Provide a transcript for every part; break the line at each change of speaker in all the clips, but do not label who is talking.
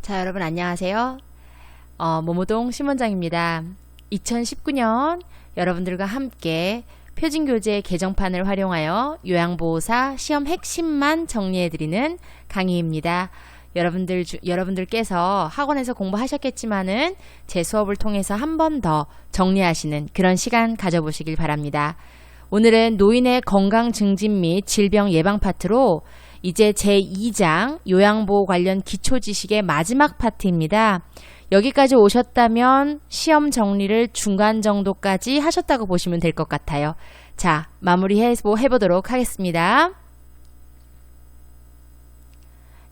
자, 여러분 안녕하세요. 모모동 심원장입니다. 2019년 여러분들과 함께 표준교재 개정판을 활용하여 요양보호사 시험 핵심만 정리해드리는 강의입니다. 여러분들께서 학원에서 공부하셨겠지만은 제 수업을 통해서 한 번 더 정리하시는 그런 시간 가져보시길 바랍니다. 오늘은 노인의 건강 증진 및 질병 예방 파트로 이제 제2장 요양보호 관련 기초지식의 마지막 파트입니다. 여기까지 오셨다면 시험 정리를 중간 정도까지 하셨다고 보시면 될 것 같아요. 자, 마무리해보도록 하겠습니다.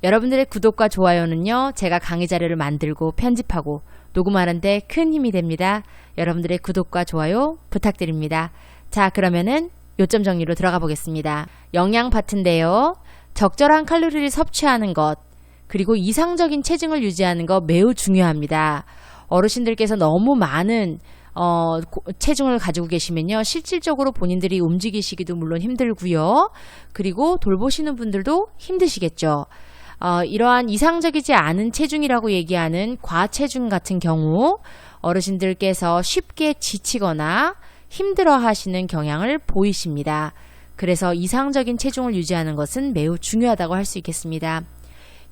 여러분들의 구독과 좋아요는요, 제가 강의 자료를 만들고 편집하고 녹음하는데 큰 힘이 됩니다. 여러분들의 구독과 좋아요 부탁드립니다. 자, 그러면은 요점 정리로 들어가 보겠습니다. 영양 파트인데요. 적절한 칼로리를 섭취하는 것, 그리고 이상적인 체중을 유지하는 것 매우 중요합니다. 어르신들께서 너무 많은 체중을 가지고 계시면요, 실질적으로 본인들이 움직이시기도 물론 힘들고요. 그리고 돌보시는 분들도 힘드시겠죠. 이러한 이상적이지 않은 체중이라고 얘기하는 과체중 같은 경우 어르신들께서 쉽게 지치거나 힘들어 하시는 경향을 보이십니다. 그래서 이상적인 체중을 유지하는 것은 매우 중요하다고 할 수 있겠습니다.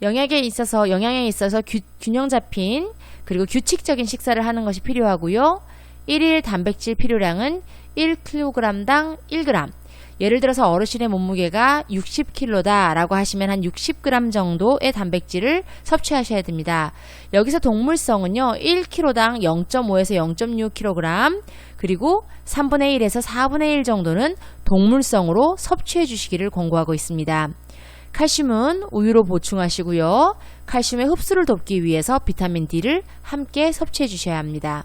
영양에 있어서 균형 잡힌 그리고 규칙적인 식사를 하는 것이 필요하고요. 1일 단백질 필요량은 1kg당 1g. 예를 들어서 어르신의 몸무게가 60kg다 라고 하시면 한 60g 정도의 단백질을 섭취하셔야 됩니다. 여기서 동물성은요, 1kg당 0.5에서 0.6kg, 그리고 3분의 1에서 4분의 1 정도는 동물성으로 섭취해 주시기를 권고하고 있습니다. 칼슘은 우유로 보충하시고요. 칼슘의 흡수를 돕기 위해서 비타민 D를 함께 섭취해 주셔야 합니다.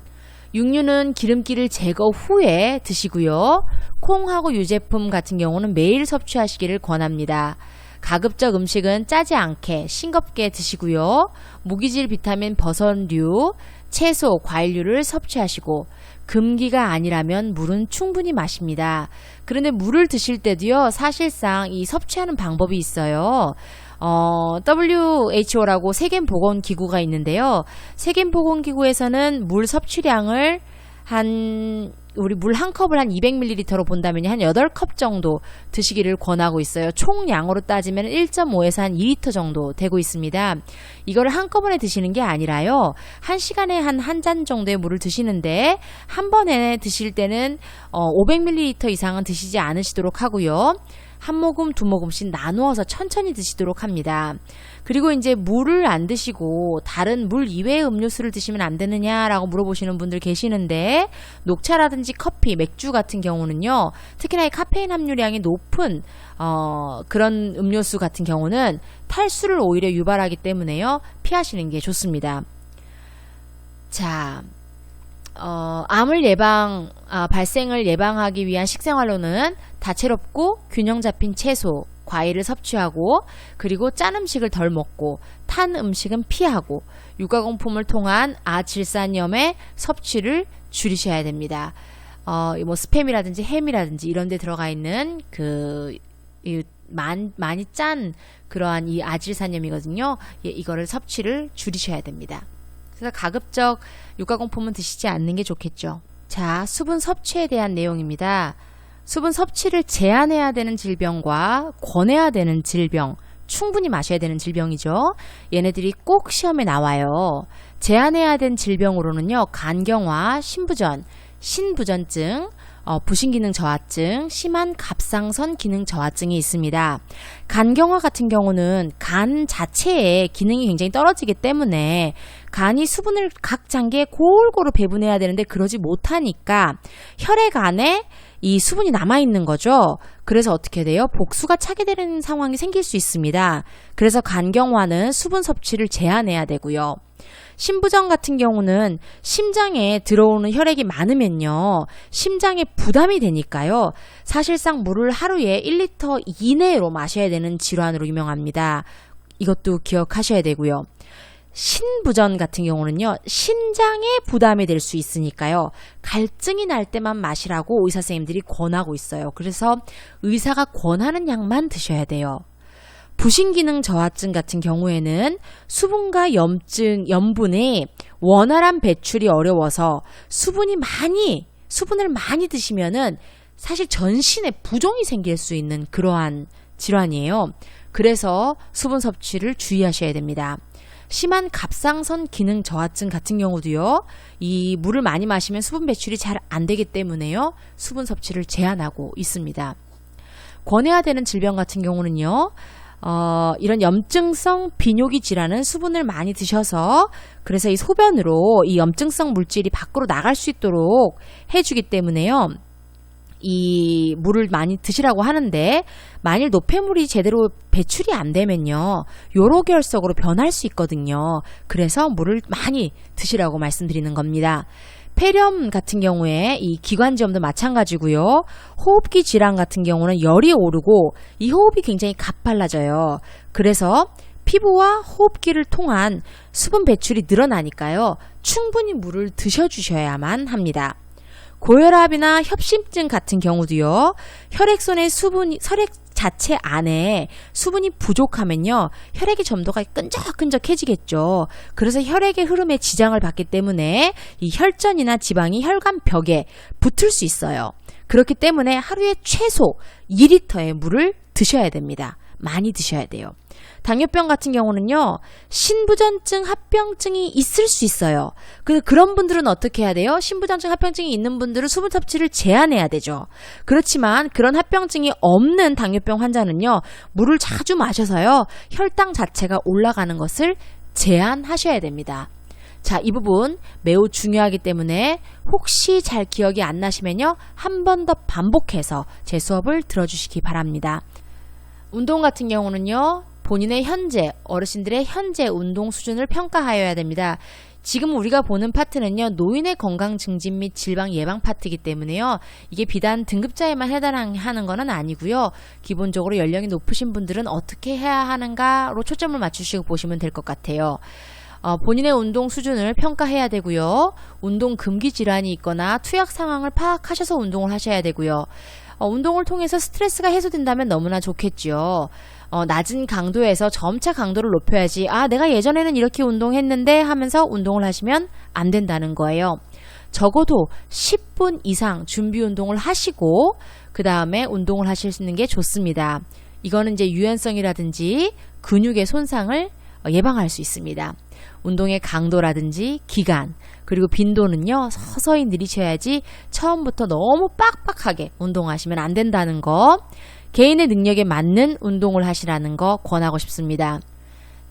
육류는 기름기를 제거 후에 드시고요. 콩하고 유제품 같은 경우는 매일 섭취하시기를 권합니다. 가급적 음식은 짜지 않게 싱겁게 드시고요. 무기질 비타민 버섯류, 채소, 과일류를 섭취하시고, 금기가 아니라면 물은 충분히 마십니다. 그런데 물을 드실 때도요, 사실상 이 섭취하는 방법이 있어요. WHO라고 세계보건기구가 있는데요. 세계보건기구에서는 물 섭취량을 우리 물 한 컵을 한 200ml로 본다면 한 8컵 정도 드시기를 권하고 있어요. 총량으로 따지면 1.5에서 한 2리터 정도 되고 있습니다. 이거를 한꺼번에 드시는 게 아니라요, 한 시간에 한 잔 정도의 물을 드시는데, 한 번에 드실 때는 500ml 이상은 드시지 않으시도록 하고요. 한 모금, 두 모금씩 나누어서 천천히 드시도록 합니다. 그리고 이제 물을 안 드시고 다른 물 이외의 음료수를 드시면 안 되느냐라고 물어보시는 분들 계시는데, 녹차라든지 커피, 맥주 같은 경우는요, 특히나 이 카페인 함유량이 높은 그런 음료수 같은 경우는 탈수를 오히려 유발하기 때문에요, 피하시는 게 좋습니다. 자, 발생을 예방하기 위한 식생활로는 다채롭고 균형 잡힌 채소, 과일을 섭취하고, 그리고 짠 음식을 덜 먹고, 탄 음식은 피하고, 유가공품을 통한 아질산염의 섭취를 줄이셔야 됩니다. 스팸이라든지 햄이라든지 이런 데 들어가 있는 많이 짠 그러한 이 아질산염이거든요. 이거를 섭취를 줄이셔야 됩니다. 그래서 가급적 유가공품은 드시지 않는 게 좋겠죠. 자, 수분 섭취에 대한 내용입니다. 수분 섭취를 제한해야 되는 질병과 권해야 되는 질병, 충분히 마셔야 되는 질병이죠. 얘네들이 꼭 시험에 나와요. 제한해야 되는 질병으로는요, 간경화, 신부전, 신부전증, 부신기능 저하증, 심한 갑상선 기능 저하증이 있습니다. 간경화 같은 경우는 간 자체의 기능이 굉장히 떨어지기 때문에 간이 수분을 각 장기에 골고루 배분해야 되는데 그러지 못하니까 혈액 안에 이 수분이 남아있는 거죠. 그래서 어떻게 돼요? 복수가 차게 되는 상황이 생길 수 있습니다. 그래서 간경화는 수분 섭취를 제한해야 되고요. 신부전 같은 경우는 심장에 들어오는 혈액이 많으면요, 심장에 부담이 되니까요, 사실상 물을 하루에 1리터 이내로 마셔야 되는 질환으로 유명합니다. 이것도 기억하셔야 되고요. 신부전 같은 경우는요, 심장에 부담이 될 수 있으니까요, 갈증이 날 때만 마시라고 의사 선생님들이 권하고 있어요. 그래서 의사가 권하는 양만 드셔야 돼요. 부신기능 저하증 같은 경우에는 수분과 염분의 원활한 배출이 어려워서 수분을 많이 드시면은 사실 전신에 부종이 생길 수 있는 그러한 질환이에요. 그래서 수분 섭취를 주의하셔야 됩니다. 심한 갑상선 기능 저하증 같은 경우도요, 이 물을 많이 마시면 수분 배출이 잘 안 되기 때문에요, 수분 섭취를 제한하고 있습니다. 권해야 되는 질병 같은 경우는요, 이런 염증성 비뇨기 질환은 수분을 많이 드셔서 그래서 이 소변으로 이 염증성 물질이 밖으로 나갈 수 있도록 해주기 때문에요, 이 물을 많이 드시라고 하는데 만일 노폐물이 제대로 배출이 안 되면요, 요로결석으로 변할 수 있거든요. 그래서 물을 많이 드시라고 말씀드리는 겁니다. 폐렴 같은 경우에 이 기관지염도 마찬가지고요. 호흡기 질환 같은 경우는 열이 오르고 이 호흡이 굉장히 가팔라져요. 그래서 피부와 호흡기를 통한 수분 배출이 늘어나니까요, 충분히 물을 드셔주셔야만 합니다. 고혈압이나 협심증 같은 경우도요, 혈액 자체 안에 수분이 부족하면요, 혈액의 점도가 끈적끈적해지겠죠. 그래서 혈액의 흐름에 지장을 받기 때문에 이 혈전이나 지방이 혈관 벽에 붙을 수 있어요. 그렇기 때문에 하루에 최소 2리터의 물을 드셔야 됩니다. 많이 드셔야 돼요. 당뇨병 같은 경우는요, 신부전증 합병증이 있을 수 있어요. 그런 분들은 어떻게 해야 돼요? 신부전증 합병증이 있는 분들은 수분 섭취를 제한해야 되죠. 그렇지만 그런 합병증이 없는 당뇨병 환자는요, 물을 자주 마셔서요, 혈당 자체가 올라가는 것을 제한하셔야 됩니다. 자, 이 부분 매우 중요하기 때문에 혹시 잘 기억이 안 나시면요, 한 번 더 반복해서 제 수업을 들어주시기 바랍니다. 운동 같은 경우는요, 본인의 어르신들의 현재 운동 수준을 평가하여야 됩니다. 지금 우리가 보는 파트는요, 노인의 건강 증진 및 질병 예방 파트이기 때문에요, 이게 비단 등급자에만 해당하는 건 아니고요, 기본적으로 연령이 높으신 분들은 어떻게 해야 하는가로 초점을 맞추시고 보시면 될 것 같아요. 본인의 운동 수준을 평가해야 되고요, 운동 금기 질환이 있거나 투약 상황을 파악하셔서 운동을 하셔야 되고요, 운동을 통해서 스트레스가 해소된다면 너무나 좋겠죠. 낮은 강도에서 점차 강도를 높여야지, 내가 예전에는 이렇게 운동했는데 하면서 운동을 하시면 안 된다는 거예요. 적어도 10분 이상 준비 운동을 하시고 그 다음에 운동을 하시는 게 좋습니다. 이거는 이제 유연성이라든지 근육의 손상을 예방할 수 있습니다. 운동의 강도라든지 기간, 그리고 빈도는요, 서서히 늘리셔야지 처음부터 너무 빡빡하게 운동하시면 안 된다는 거, 개인의 능력에 맞는 운동을 하시라는 거 권하고 싶습니다.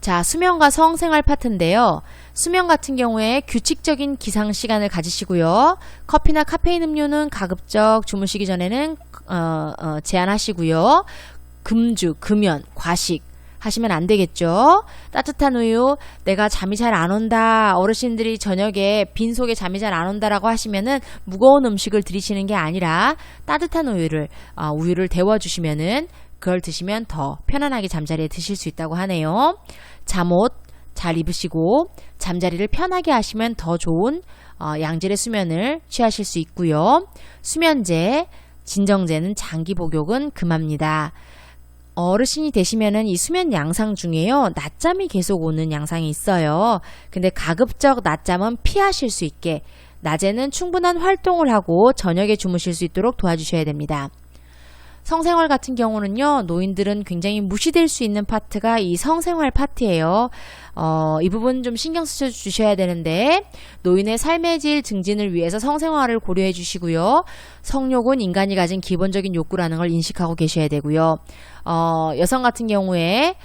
자, 수면과 성생활 파트인데요. 수면 같은 경우에 규칙적인 기상 시간을 가지시고요. 커피나 카페인 음료는 가급적 주무시기 전에는 제한하시고요. 금주, 금연, 과식 하시면 안 되겠죠. 따뜻한 우유, 내가 잠이 잘 안 온다, 어르신들이 저녁에 빈속에 잠이 잘 안 온다라고 하시면은 무거운 음식을 드시는 게 아니라 따뜻한 우유를 데워주시면은 그걸 드시면 더 편안하게 잠자리에 드실 수 있다고 하네요. 잠옷 잘 입으시고 잠자리를 편하게 하시면 더 좋은 양질의 수면을 취하실 수 있고요. 수면제, 진정제는 장기 복용은 금합니다. 어르신이 되시면은 이 수면 양상 중에요, 낮잠이 계속 오는 양상이 있어요. 근데 가급적 낮잠은 피하실 수 있게 낮에는 충분한 활동을 하고 저녁에 주무실 수 있도록 도와주셔야 됩니다. 성생활 같은 경우는요, 노인들은 굉장히 무시될 수 있는 파트가 이 성생활 파트예요. 이 부분 좀 신경 쓰셔 주셔야 되는데, 노인의 삶의 질 증진을 위해서 성생활을 고려해 주시고요. 성욕은 인간이 가진 기본적인 욕구라는 걸 인식하고 계셔야 되고요. 여성 같은 경우에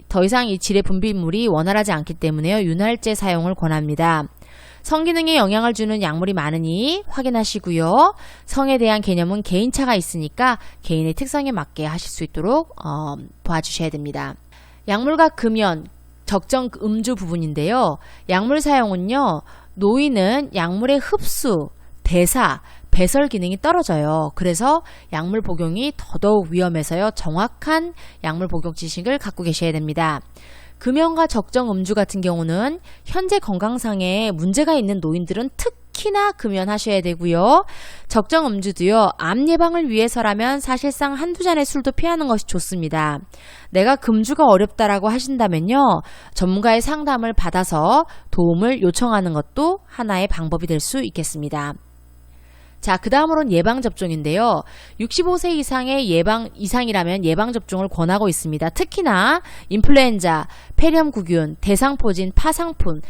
더 이상 이 질의 분비물이 원활하지 않기 때문에요, 윤활제 사용을 권합니다. 성기능에 영향을 주는 약물이 많으니 확인하시고요. 성에 대한 개념은 개인차가 있으니까 개인의 특성에 맞게 하실 수 있도록 봐주셔야 됩니다. 약물과 금연, 적정 음주 부분인데요. 약물 사용은요, 노인은 약물의 흡수, 대사, 배설 기능이 떨어져요. 그래서 약물 복용이 더더욱 위험해서요, 정확한 약물 복용 지식을 갖고 계셔야 됩니다. 금연과 적정 음주 같은 경우는 현재 건강상에 문제가 있는 노인들은 특히 특히나 금연하셔야 되고요. 적정 음주도요. 암 예방을 위해서라면 사실상 한두 잔의 술도 피하는 것이 좋습니다. 내가 금주가 어렵다라고 하신다면요. 전문가의 상담을 받아서 도움을 요청하는 것도 하나의 방법이 될 수 있겠습니다. 자, 그 다음으로는 예방접종인데요. 65세 이상이라면 예방접종을 권하고 있습니다. 특히나 인플루엔자, 폐렴구균, 대상포진, 파상풍,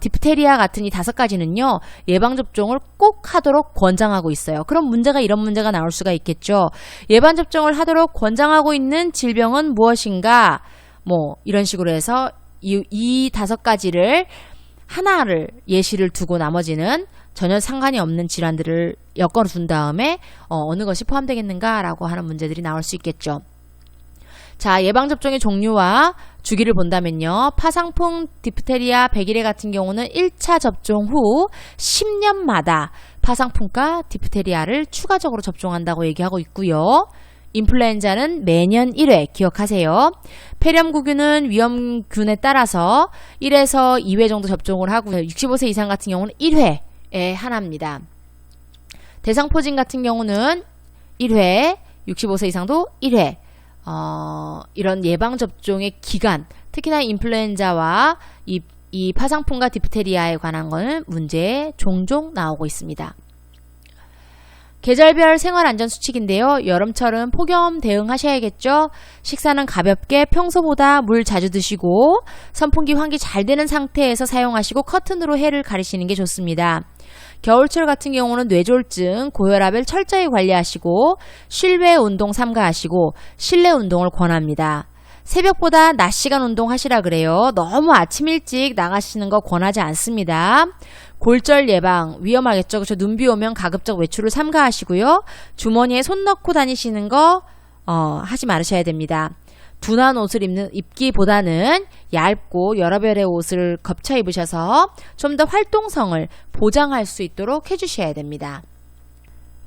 디프테리아 같은 이 5가지는요. 예방접종을 꼭 하도록 권장하고 있어요. 그럼 이런 문제가 나올 수가 있겠죠. 예방접종을 하도록 권장하고 있는 질병은 무엇인가? 이런 식으로 해서 이 5가지를 하나를 예시를 두고 나머지는 전혀 상관이 없는 질환들을 엮어 둔 다음에 어느 것이 포함되겠는가라고 하는 문제들이 나올 수 있겠죠. 자, 예방접종의 종류와 주기를 본다면요. 파상풍, 디프테리아, 백일해 같은 경우는 1차 접종 후 10년마다 파상풍과 디프테리아를 추가적으로 접종한다고 얘기하고 있고요. 인플루엔자는 매년 1회 기억하세요. 폐렴구균은 위험균에 따라서 1에서 2회 정도 접종을 하고 65세 이상 같은 경우는 1회에 하나입니다. 대상포진 같은 경우는 1회, 65세 이상도 1회. 이런 예방접종의 기간, 특히나 인플루엔자와 이 파상풍과 디프테리아에 관한 거는 문제에 종종 나오고 있습니다. 계절별 생활안전수칙인데요. 여름철은 폭염 대응하셔야겠죠. 식사는 가볍게 평소보다 물 자주 드시고 선풍기 환기 잘 되는 상태에서 사용하시고 커튼으로 해를 가리시는 게 좋습니다. 겨울철 같은 경우는 뇌졸중, 고혈압을 철저히 관리하시고 실외 운동 삼가하시고 실내 운동을 권합니다. 새벽보다 낮 시간 운동하시라 그래요. 너무 아침 일찍 나가시는 거 권하지 않습니다. 골절 예방 위험하겠죠. 그렇죠? 눈비 오면 가급적 외출을 삼가하시고요. 주머니에 손 넣고 다니시는 거 하지 말으셔야 됩니다. 둔한 옷을 입기보다는 얇고 여러 벌의 옷을 겹쳐 입으셔서 좀 더 활동성을 보장할 수 있도록 해주셔야 됩니다.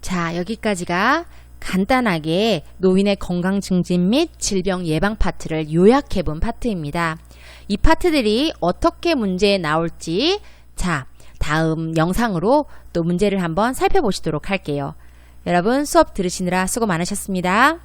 자, 여기까지가 간단하게 노인의 건강 증진 및 질병 예방 파트를 요약해본 파트입니다. 이 파트들이 어떻게 문제에 나올지 다음 영상으로 또 문제를 한번 살펴보시도록 할게요. 여러분 수업 들으시느라 수고 많으셨습니다.